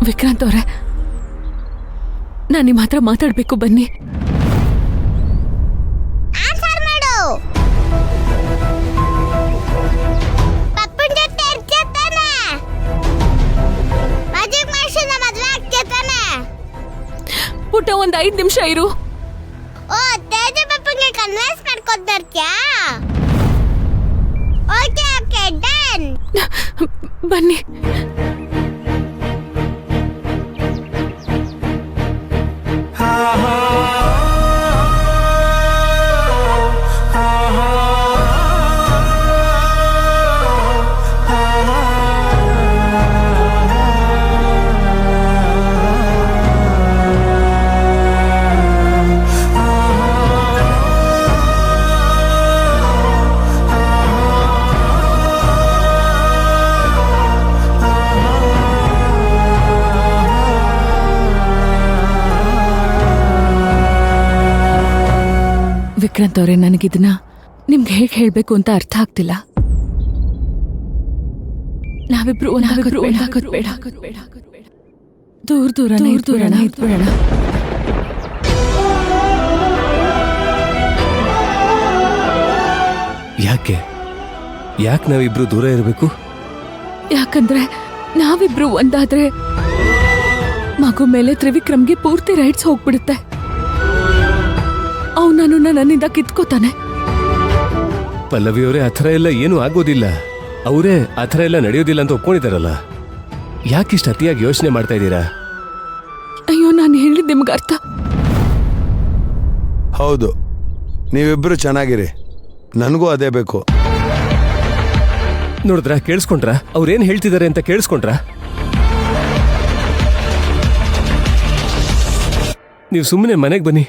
ವಿಕ್ರಾಂತ್ ಅವರೇ, ನಾನು ನಿಮ್ಮ ಹತ್ರ ಮಾತಾಡ್ಬೇಕು, ಬನ್ನಿ. ಪುಟ್ಟ, ಒಂದ್ 5 ನಿಮಿಷ ಇರು. ಓ, ತೇಜ ಪಪ್ಪಂಗೆ ಕನ್ವಿನ್ಸ್ ಮಾಡ್ಕೊಂಡು ಬರ್ತೀಯಾ? Okay okay, done. ಬನ್ನಿ. ವಿಕ್ರಾಂತ್ ಅವರೇ, ನನಗಿದನ್ನ ನಿಮ್ಗೆ ಹೇಗೆ ಹೇಳಬೇಕು ಅಂತ ಅರ್ಥ ಆಗ್ತಿಲ್ಲ. ನಾವಿಬ್ರು ಒಂದಾಗೋದು ಬೇಡ. ದೂರನೇ ಇದ್ಬಿಡೋಣ. ಯಾಕೆ ನಾವಿಬ್ರು ದೂರ ಇರಬೇಕು? ಯಾಕಂದ್ರೆ ನಾವಿಬ್ರು ಒಂದಾದ್ರೆ ಮಗು ಮೇಲೆ ತ್ರಿವಿಕ್ರಮ್ಗೆ ಪೂರ್ತಿ ರೈಟ್ಸ್ ಹೋಗ್ಬಿಡುತ್ತೆ. ಅವನನ್ನು ನನ್ನಿಂದ ಕಿತ್ಕೋತಾನೆ. ಪಲ್ಲವಿಯವರೇ, ಆ ಥರ ಎಲ್ಲ ಏನೂ ಆಗೋದಿಲ್ಲ. ಅವರೇ ಆ ಥರ ಎಲ್ಲ ನಡೆಯೋದಿಲ್ಲ ಅಂತ ಒಪ್ಕೊಂಡಿದಾರಲ್ಲ. ಯಾಕಿಷ್ಟು ಅತಿಯಾಗಿ ಯೋಚನೆ ಮಾಡ್ತಾ ಇದ್ದೀರಾ? ಅಯ್ಯೋ, ನಾನು ಹೇಳಿದ್ದು ನಿಮ್ಗೆ ಅರ್ಥ. ಹೌದು, ನೀವಿಬ್ರು ಚೆನ್ನಾಗಿರಿ. ನನಗೂ ಅದೇ ಬೇಕು. ನೋಡಿದ್ರಾ, ಕೇಳಿಸ್ಕೊಂಡ್ರಾ? ಅವ್ರೇನ್ ಹೇಳ್ತಿದ್ದಾರೆ ಅಂತ ಕೇಳಿಸ್ಕೊಂಡ್ರಾ? ನೀವು ಸುಮ್ಮನೆ ಮನೆಗೆ ಬನ್ನಿ.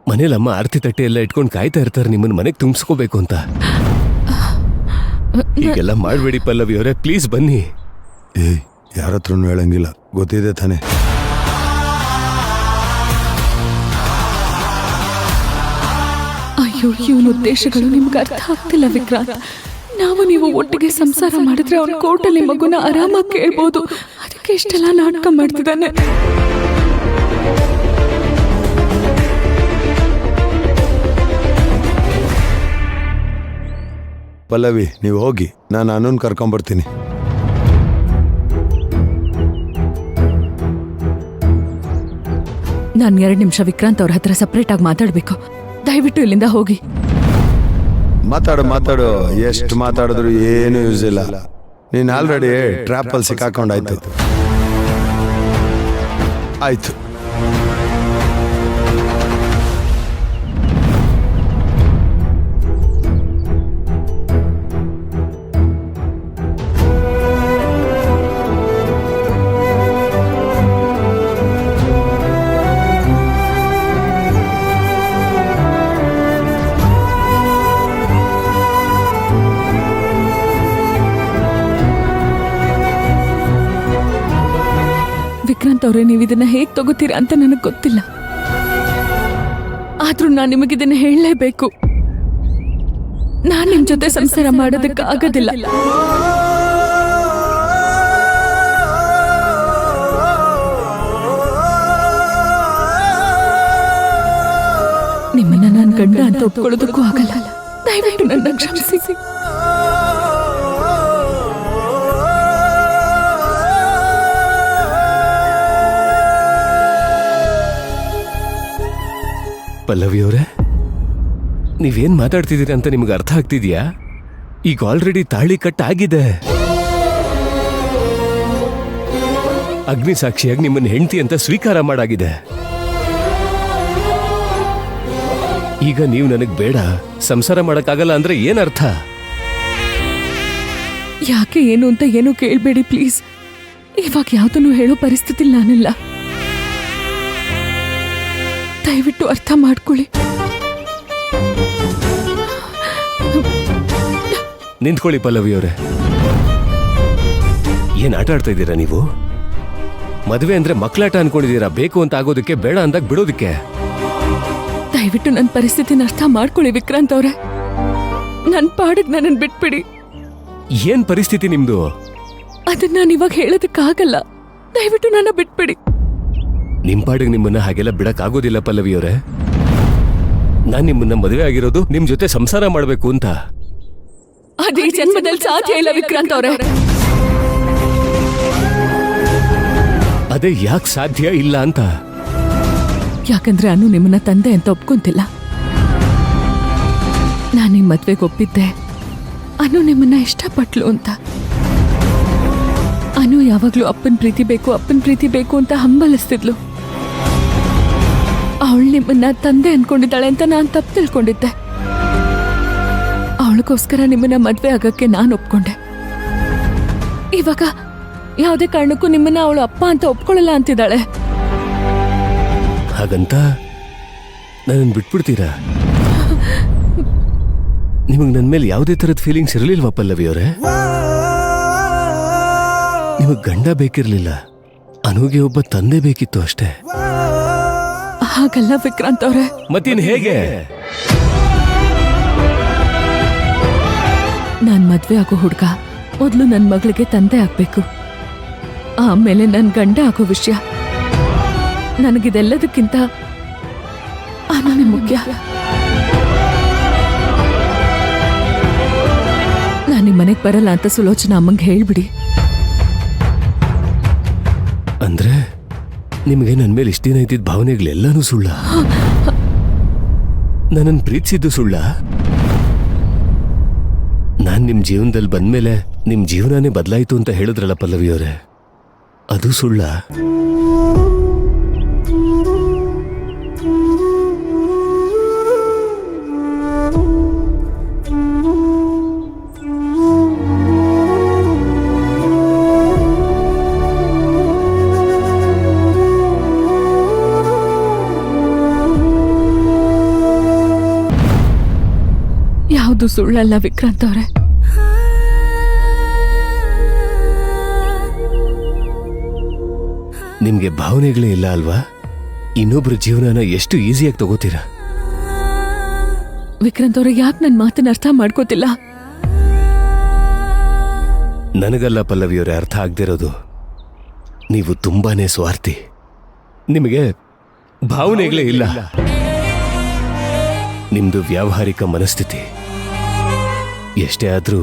ಮನೇಲಿ ಅಮ್ಮ ಆರತಿ ತಟ್ಟೆ ಎಲ್ಲ ಇಟ್ಕೊಂಡು ಕಾಯ್ತಾ ಇರ್ತಾರೆ ನಿಮ್ಮನ್ನ ಮನೆಗೆ ತುಂಬಿಸ್ಕೋಬೇಕು ಅಂತ. ಹೀಗೆಲ್ಲ ಮಾಡಬೇಡಿ ಪಲ್ಲವಿ ಅವರೇ, ಪ್ಲೀಸ್ ಬನ್ನಿ. ಯಾರ ಹತ್ರನೂ ಹೇಳಂಗಿಲ್ಲ, ಗೊತ್ತಿದೆ ತಾನೆ. ಅಯ್ಯೋ, ಇವನ ಉದ್ದೇಶಗಳು ನಿಮ್ಗೆ ಅರ್ಥ ಆಗ್ತಿಲ್ಲ ವಿಕ್ರಾಂತ್. ನೀವು ಒಟ್ಟಿಗೆ ಸಂಸಾರ ಮಾಡಿದ್ರೆ ಅವ್ನ ಕೋರ್ಟಲ್ಲಿ ಮಗುನ ಆರಾಮಾಗಿ ಕೇಳ್ಬೋದು. ಅದಕ್ಕೆ ಇಷ್ಟೆಲ್ಲ ನಾಟಕ ಮಾಡ್ತಿದ್ದಾನೆ. ಪಲ್ಲವಿ, ನೀವು ಹೋಗಿ, ನಾನು ಅಣ್ಣನ ಕರ್ಕೊಂಡ್ಬರ್ತೀನಿ. ನಾನು 2 ನಿಮಿಷ ವಿಕ್ರಾಂತ್ ಅವ್ರ ಹತ್ರ ಸಪ್ರೇಟ್ ಆಗಿ ಮಾತಾಡ್ಬೇಕು. ದಯವಿಟ್ಟು ಇಲ್ಲಿಂದ ಹೋಗಿ. ಮಾತಾಡು. ಎಷ್ಟು ಮಾತಾಡಿದ್ರು ಏನು ಯೂಸ್ ಇಲ್ಲ. ನೀನ್ ಆಲ್ರೆಡಿ ಟ್ರ್ಯಾಪಲ್ಲಿ ಸಿಕ್ಕಾಕೊಂಡಾಯ್ತು. ಆಯ್ತು. ವಿಕ್ರಾಂತ್ ಅವರೇ, ನೀವು ಇದನ್ನ ಹೇಗೆ ತಗೋತೀರಾ ಅಂತ ನನಗೆ ಗೊತ್ತಿಲ್ಲ. ಆದ್ರೂ ನಾನು ನಿಮಗಿದನ್ನ ಹೇಳಲೇಬೇಕು. ನಾನು ನಿಮ್ ಜೊತೆ ಸಂಸಾರ ಮಾಡೋದಕ್ಕೆ ಆಗೋದಿಲ್ಲ. ನಿಮ್ಮನ್ನ ನಾನು ಗಂಡ ಅಂತ ಒಪ್ಕೊಳ್ಳೋದಕ್ಕೂ ಆಗಲ್ಲ. ದಯವಿಟ್ಟು ನನ್ನ ಕ್ಷಮಿಸಿ. ಪಲ್ಲವಿಯವರೇ, ನೀವೇನ್ ಮಾತಾಡ್ತಿದ್ದೀರಿ ಅಂತ ನಿಮ್ಗೆ ಅರ್ಥ ಆಗ್ತಿದ್ಯಾ? ಈಗ ಆಲ್ರೆಡಿ ತಾಳಿ ಕಟ್ಟಾಗಿದೆ. ಅಗ್ನಿ ಸಾಕ್ಷಿಯಾಗಿ ನಿಮ್ಮನ್ನ ಹೆಂಡತಿ ಅಂತ ಸ್ವೀಕಾರ ಮಾಡಾಗಿದೆ. ಈಗ ನೀವು ನನಗ್ ಬೇಡ, ಸಂಸಾರ ಮಾಡಕ್ಕಾಗಲ್ಲ ಅಂದ್ರೆ ಏನರ್ಥ? ಯಾಕೆ ಏನು ಅಂತ ಏನೂ ಕೇಳಬೇಡಿ ಪ್ಲೀಸ್. ಇವಾಗ ಯಾವುದನ್ನು ಹೇಳೋ ಪರಿಸ್ಥಿತಿ ನಾನಿಲ್ಲ. ದಯವಿಟ್ಟು ಅರ್ಥ ಮಾಡ್ಕೊಳ್ಳಿ. ನಿಂತ್ಕೊಳ್ಳಿ ಪಲ್ಲವಿಯವರೇ. ಏನ್ ಆಟ ಆಡ್ತಾ ಇದ್ದೀರಾ ನೀವು? ಮದುವೆ ಅಂದ್ರೆ ಮಕ್ಕಳಾಟ ಅನ್ಕೊಂಡಿದ್ದೀರಾ? ಬೇಕು ಅಂತ ಆಗೋದಕ್ಕೆ, ಬೇಡ ಅಂದಾಗ ಬಿಡೋದಕ್ಕೆ. ದಯವಿಟ್ಟು ನನ್ನ ಪರಿಸ್ಥಿತಿನ ಅರ್ಥ ಮಾಡ್ಕೊಳ್ಳಿ ವಿಕ್ರಾಂತ್ ಅವ್ರೆ. ನನ್ನ ಪಾಡಿಗೆ ನನ್ನನ್ನು ಬಿಟ್ಬಿಡಿ. ಏನ್ ಪರಿಸ್ಥಿತಿ ನಿಮ್ದು? ಅದನ್ನ ನಾನು ಇವಾಗ ಹೇಳೋದಕ್ಕಾಗಲ್ಲ. ದಯವಿಟ್ಟು ನನ್ನ ಬಿಟ್ಬಿಡಿ. ನಿಂಪಾಡಿಗೆ ನಿಮ್ಮನ್ನ ಹಾಗೆಲ್ಲ ಬಿಡಕ್ ಆಗೋದಿಲ್ಲ ಪಲ್ಲವಿ ಅವರೇ. ನಾನ್ ನಿಮ್ಮನ್ನ ಮದುವೆ ಆಗಿರೋದು ನಿಮ್ ಜೊತೆ ಸಂಸಾರ ಮಾಡ್ಬೇಕು ಅಂತ. ಅದೇ ಜನ್ಮದಲ್ಲಿ ಸಾಧ್ಯ ಇಲ್ಲ ವಿಕ್ರಾಂತ್ ಅವರೇ. ಅದೇ ಯಾಕೆ ಸಾಧ್ಯ ಇಲ್ಲ ಅಂತ? ಯಾಕಂದ್ರೆ ಅನು ನಿಮ್ಮನ್ನ ತಂದೆ ಅಂತ ಒಪ್ಕೊಂತಿಲ್ಲ. ನಾನು ನಿಮ್ಮ ಮದ್ವೆಗೆ ಒಪ್ಪಿದ್ದೆ ಅನು ನಿಮ್ಮನ್ನ ಇಷ್ಟಪಟ್ಲು ಅಂತ. ಅನು ಯಾವಾಗ್ಲೂ ಅಪ್ಪನ ಪ್ರೀತಿ ಬೇಕು ಅಂತ ಹಂಬಲಿಸ್ತಿದ್ಲು. ಅವಳು ನಿಮ್ಮನ್ನ ತಂದೆ ಅನ್ಕೊಂಡಿದ್ದಾಳೆ ಅಂತ ನಾನು ತಪ್ಪು ತಿಳ್ಕೊಂಡಿದ್ದೆ. ಅವಳಿಗೋಸ್ಕರ ನಿಮ್ಮನ್ನ ಮದ್ವೆ ಆಗಕ್ಕೆ ನಾನು ಒಪ್ಕೊಂಡೆ. ಇವಾಗ ಯಾವುದೇ ಕಾರಣಕ್ಕೂ ನಿಮ್ಮನ್ನ ಅವಳು ಅಪ್ಪ ಅಂತ ಒಪ್ಕೊಳ್ಳಲ್ಲ ಅಂತಿದ್ದಾಳೆ. ಹಾಗಂತ ನನ್ನ ಬಿಟ್ಬಿಡ್ತೀರಾ? ನಿಮಗ್ ನನ್ ಮೇಲೆ ಯಾವುದೇ ತರದ ಫೀಲಿಂಗ್ಸ್ ಇರಲಿಲ್ವಾ ಪಲ್ಲವಿ ಅವರೇ? ನಿಮಗ್ ಗಂಡ ಬೇಕಿರ್ಲಿಲ್ಲ, ಅನುಗೆ ಒಬ್ಬ ತಂದೆ ಬೇಕಿತ್ತು ಅಷ್ಟೇ. ಹಾಗಲ್ಲ ವಿಕ್ರಾಂತ್ ಅವರೇ. ಮತ್ತಿನ್ ಹೇಗೆ? ನಾನ್ ಮದ್ವೆ ಆಗೋ ಹುಡ್ಗ ಮೊದ್ಲು ನನ್ ಮಗಳಿಗೆ ತಂದೆ ಆಗ್ಬೇಕು. ಆಮೇಲೆ ನನ್ ಗಂಡ ಆಗೋ ವಿಷಯ. ನನಗಿದೆಲ್ಲದಕ್ಕಿಂತ ಅನುನೇ ಮುಖ್ಯ. ನಾನು ನಿಮ್ಮ ಮನೆಗೆ ಬರಲ್ಲ ಅಂತ ಸುಲೋಚನಾ ಅಮ್ಮಂಗೆ ಹೇಳ್ಬಿಡಿ. ಅಂದ್ರೆ ನಿಮಗೆ ನನ್ ಮೇಲೆ ಇಷ್ಟ ದಿನ ಇದ್ದಿದ್ದ ಭಾವನೆಗಳೆಲ್ಲಾನು ಸುಳ್ಳ? ನನ್ನನ್ನು ಪ್ರೀತಿಸಿದ್ದು ಸುಳ್ಳ? ನಾನ್ ನಿಮ್ ಜೀವನದಲ್ಲಿ ಬಂದ್ಮೇಲೆ ನಿಮ್ ಜೀವನನೇ ಬದಲಾಯಿತು ಅಂತ ಹೇಳಿದ್ರಲ್ಲ ಪಲ್ಲವಿ ಅವರೇ, ಅದು ಸುಳ್ಳ? ಯಾವುದು ಸುಳ್ಳಲ್ಲ ವಿಕ್ರಾಂತ್ ಅವರೇ. ನಿಮ್ಗೆ ಭಾವನೆಗಳೇ ಇಲ್ಲ ಅಲ್ವಾ? ಇನ್ನೊಬ್ರ ಜೀವನನ ಎಷ್ಟು ಈಸಿಯಾಗಿ ತಗೋತೀರಾ? ವಿಕ್ರಾಂತ್ ಅವರೇ, ಯಾಕೆ ನನ್ನ ಮಾತನ್ನ ಅರ್ಥ ಮಾಡ್ಕೋತಿಲ್ಲ? ನನಗಲ್ಲ ಪಲ್ಲವಿಯವರೇ ಅರ್ಥ ಆಗ್ದಿರೋದು, ನೀವು ತುಂಬಾನೇ ಸ್ವಾರ್ಥಿ. ನಿಮಗೆ ಭಾವನೆಗಳೇ ಇಲ್ಲ. ನಿಮ್ದು ವ್ಯಾವಹಾರಿಕ ಮನಸ್ಥಿತಿ. ಎಷ್ಟೇ ಆದ್ರೂ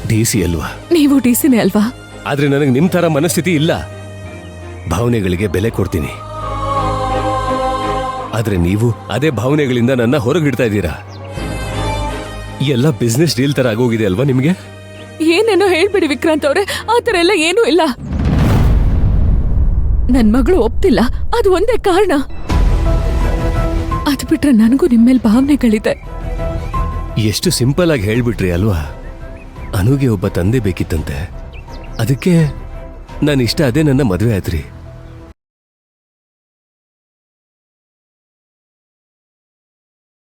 ಡಿಸಿ ಅಲ್ವಾ? ನೀವು ಡಿಸಿನೇ ಅಲ್ವಾ? ಆದ್ರೆ ನನಗೆ ನಿಮ್ ತರ ಮನಸ್ಥಿತಿ ಇಲ್ಲ. ಭಾವನೆಗಳಿಗೆ ಬೆಲೆ ಕೊಡ್ತೀನಿ. ಆದ್ರೆ ನೀವು ಅದೇ ಭಾವನೆಗಳಿಂದ ನನ್ನ ಹೊರಗಿಡ್ತಾ ಇದ್ದೀರಾ. ಎಲ್ಲ ಬಿಸ್ನೆಸ್ ಡೀಲ್ ತರ ಆಗೋಗಿದೆ ಅಲ್ವಾ ನಿಮ್ಗೆ? ಏನೇನೋ ಹೇಳ್ಬಿಡಿ ವಿಕ್ರಾಂತ್ ಅವರೇ, ಆತರ ಎಲ್ಲ ಏನೂ ಇಲ್ಲ. ನನ್ ಮಗಳು ಒಪ್ತಿಲ್ಲ, ಅದು ಒಂದೇ ಕಾರಣ. ಅದು ಬಿಟ್ರೆ ನನಗೂ ನಿಮ್ಮೇಲೆ ಭಾವನೆಗಳಿದೆ. ಎಷ್ಟು ಸಿಂಪಲ್ ಆಗಿ ಹೇಳ್ಬಿಟ್ರಿ ಅಲ್ವಾ? ಅನುಗೆ ಒಬ್ಬ ತಂದೆ ಬೇಕಿತ್ತಂತೆ, ಅದಕ್ಕೆ ನಾನು ಇಷ್ಟ ಅದೇ ನನ್ನ ಮದುವೆ ಆದ್ರಿ.